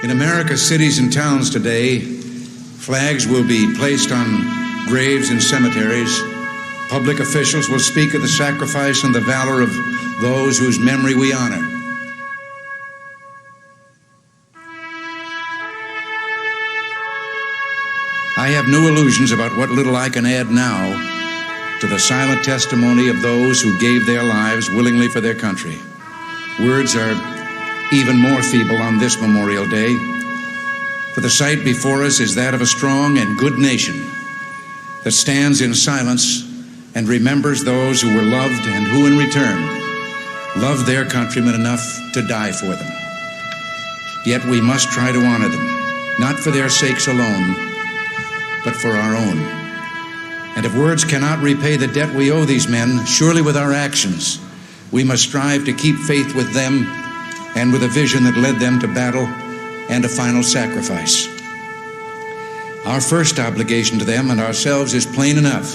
In America's cities and towns today, flags will be placed on graves and cemeteries. Public officials will speak of the sacrifice and the valor of those whose memory we honor. I have no illusions about what little I can add now to the silent testimony of those who gave their lives willingly for their country. Words are even more feeble on this Memorial Day, for the sight before us is that of a strong and good nation that stands in silence and remembers those who were loved and who in return loved their countrymen enough to die for them. Yet we must try to honor them, not for their sakes alone, but for our own. And if words cannot repay the debt we owe these men, surely with our actions we must strive to keep faith with them and with a vision that led them to battle and a final sacrifice. Our first obligation to them and ourselves is plain enough.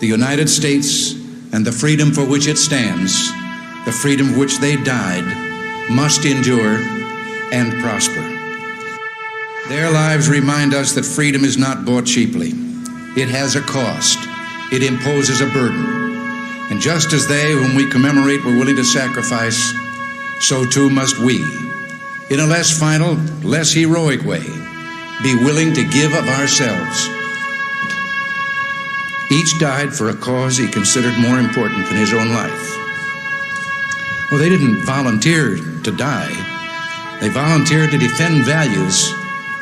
The United States and the freedom for which it stands, the freedom for which they died, must endure and prosper. Their lives remind us that freedom is not bought cheaply. It has a cost. It imposes a burden. And just as they whom we commemorate were willing to sacrifice, so too must we, in a less final, less heroic way, be willing to give of ourselves. Each died for a cause he considered more important than his own life. Well, they didn't volunteer to die. They volunteered to defend values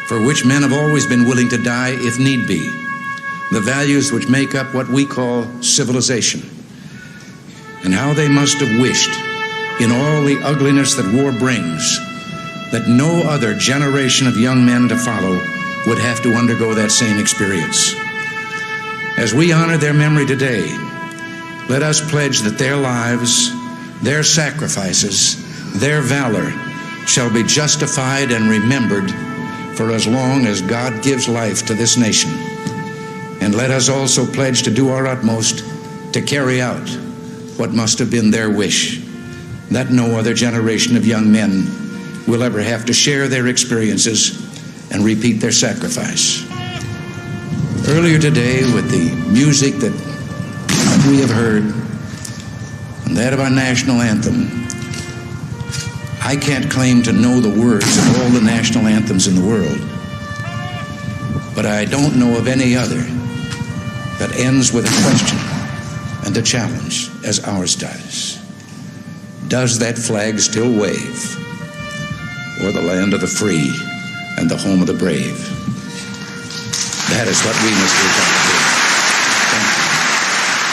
for which men have always been willing to die if need be, the values which make up what we call civilization. And how they must have wished, in all the ugliness that war brings, that no other generation of young men to follow would have to undergo that same experience. As we honor their memory today, let us pledge that their lives, their sacrifices, their valor shall be justified and remembered for as long as God gives life to this nation. And let us also pledge to do our utmost to carry out what must have been their wish, that no other generation of young men will ever have to share their experiences and repeat their sacrifice. Earlier today, with the music that we have heard, and that of our national anthem, I can't claim to know the words of all the national anthems in the world, but I don't know of any other that ends with a question and a challenge as ours does. Does that flag still wave o'er the land of the free and the home of the brave? That is what we must do.